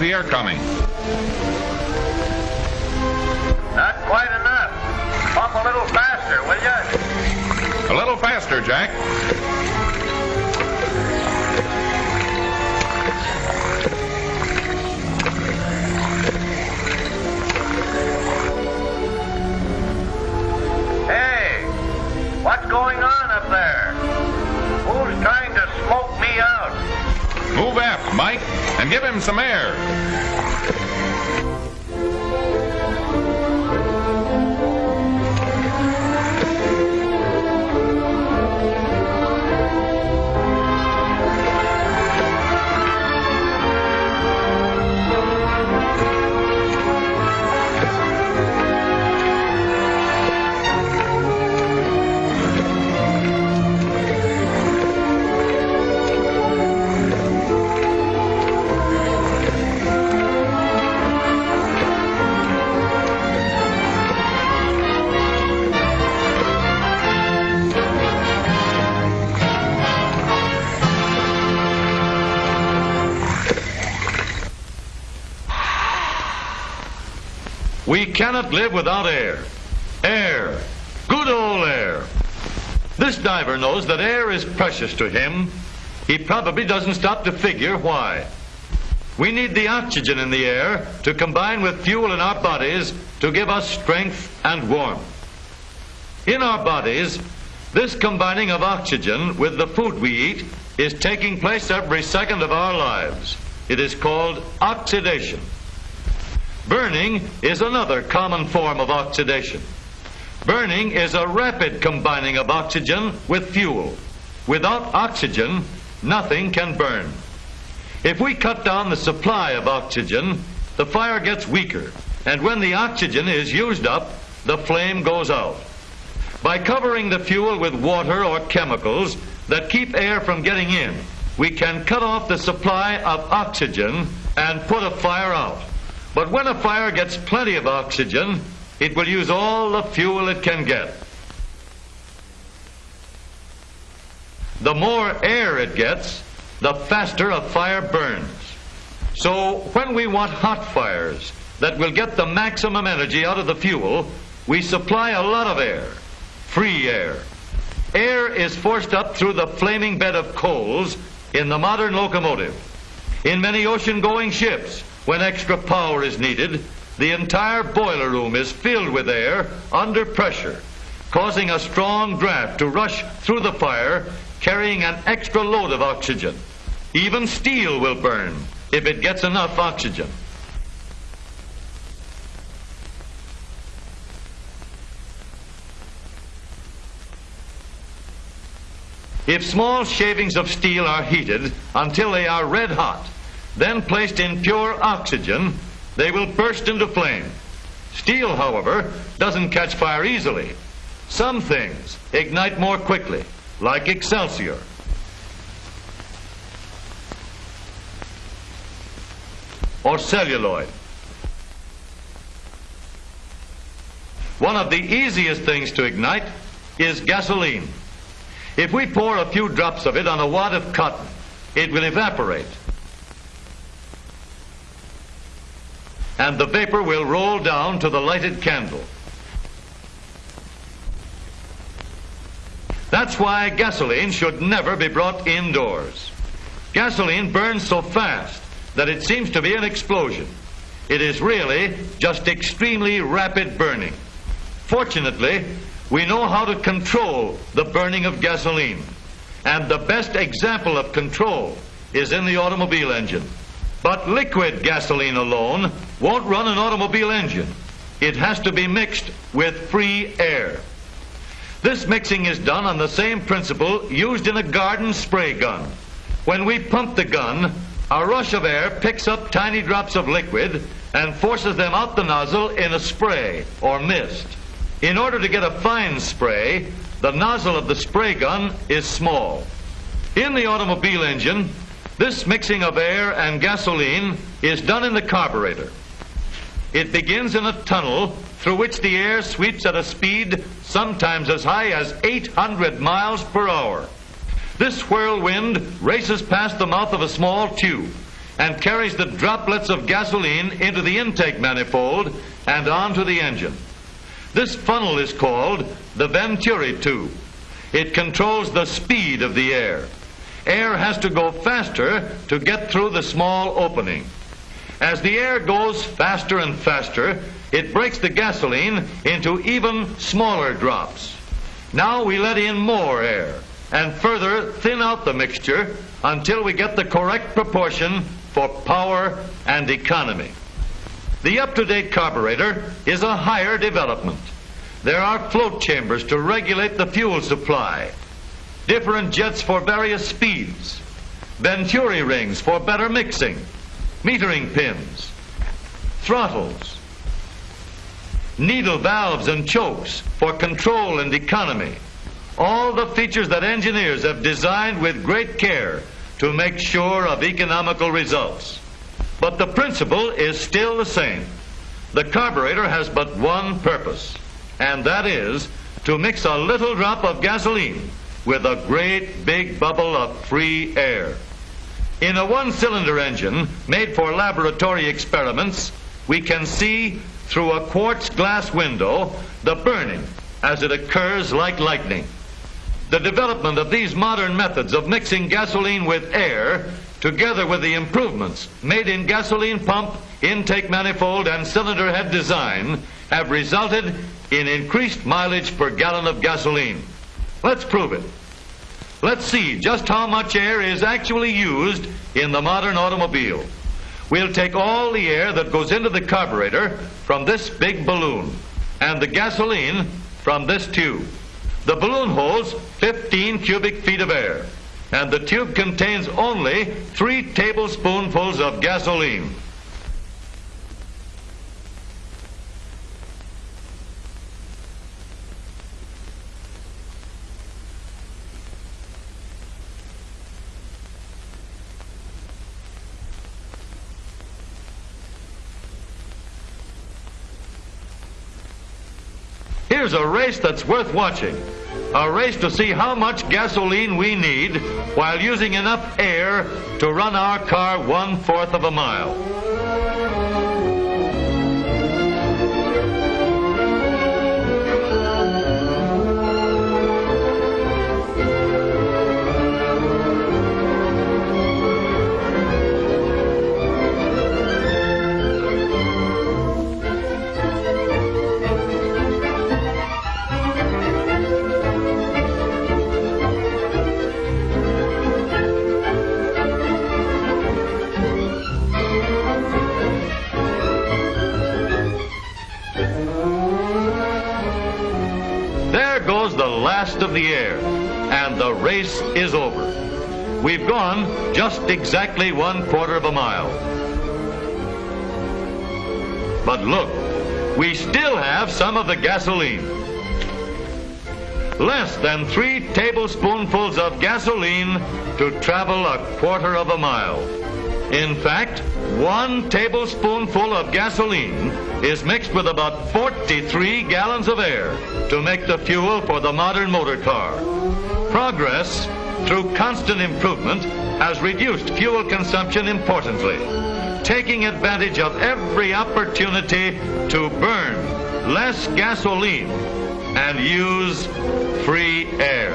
the air coming. Not quite enough. Pump a little faster, will you? A little faster, Jack. Hey, what's going on up there? Who's trying to smoke me out? Move aft, Mike, and give him some air. We cannot live without air. Air. Good old air. This diver knows that air is precious to him. He probably doesn't stop to figure why. We need the oxygen in the air to combine with fuel in our bodies to give us strength and warmth. In our bodies, this combining of oxygen with the food we eat is taking place every second of our lives. It is called oxidation. Burning is another common form of oxidation. Burning is a rapid combining of oxygen with fuel. Without oxygen, nothing can burn. If we cut down the supply of oxygen, the fire gets weaker, and when the oxygen is used up, the flame goes out. By covering the fuel with water or chemicals that keep air from getting in, we can cut off the supply of oxygen and put a fire out. But when a fire gets plenty of oxygen, it will use all the fuel it can get. The more air it gets, the faster a fire burns. So when we want hot fires that will get the maximum energy out of the fuel, we supply a lot of air, free air. Air is forced up through the flaming bed of coals in the modern locomotive. In many ocean-going ships, when extra power is needed, the entire boiler room is filled with air under pressure, causing a strong draft to rush through the fire, carrying an extra load of oxygen. Even steel will burn if it gets enough oxygen. If small shavings of steel are heated until they are red hot, then placed in pure oxygen, they will burst into flame. Steel, however, doesn't catch fire easily. Some things ignite more quickly, like excelsior. Or celluloid. One of the easiest things to ignite is gasoline. If we pour a few drops of it on a wad of cotton, it will evaporate. And the vapor will roll down to the lighted candle. That's why gasoline should never be brought indoors. Gasoline burns so fast that it seems to be an explosion. It is really just extremely rapid burning. Fortunately, we know how to control the burning of gasoline. And the best example of control is in the automobile engine. But liquid gasoline alone won't run an automobile engine. It has to be mixed with free air. This mixing is done on the same principle used in a garden spray gun. When we pump the gun, a rush of air picks up tiny drops of liquid and forces them out the nozzle in a spray or mist. In order to get a fine spray, the nozzle of the spray gun is small. In the automobile engine, this mixing of air and gasoline is done in the carburetor. It begins in a tunnel through which the air sweeps at a speed sometimes as high as 800 miles per hour. This whirlwind races past the mouth of a small tube. and carries the droplets of gasoline into the intake manifold and onto the engine. This funnel is called the Venturi tube. It controls the speed of the air. Air has to go faster to get through the small opening. As the air goes faster and faster, it breaks the gasoline into even smaller drops. Now we let in more air and further thin out the mixture until we get the correct proportion for power and economy. The up-to-date carburetor is a higher development. There are float chambers to regulate the fuel supply, different jets for various speeds, Venturi rings for better mixing, metering pins, throttles, needle valves and chokes for control and economy. All the features that engineers have designed with great care to make sure of economical results. But the principle is still the same. The carburetor has but one purpose, and that is to mix a little drop of gasoline with a great big bubble of free air. In a one-cylinder engine made for laboratory experiments, we can see through a quartz glass window the burning as it occurs like lightning. The development of these modern methods of mixing gasoline with air, together with the improvements made in gasoline pump, intake manifold, and cylinder head design, have resulted in increased mileage per gallon of gasoline. Let's prove it. Let's see just how much air is actually used in the modern automobile. We'll take all the air that goes into the carburetor from this big balloon and the gasoline from this tube. The balloon holds 15 cubic feet of air, and the tube contains only 3 tablespoonfuls of gasoline. Here's a race that's worth watching. A race to see how much gasoline we need while using enough air to run our car 1/4 of a mile. There goes the last of the air, and the race is over. We've gone just exactly 1/4 of a mile. But look, we still have some of the gasoline. Less than 3 tablespoonfuls of gasoline to travel 1/4 of a mile. In fact, 1 tablespoonful of gasoline is mixed with about 43 gallons of air to make the fuel for the modern motor car. Progress, through constant improvement, has reduced fuel consumption importantly, taking advantage of every opportunity to burn less gasoline and use free air.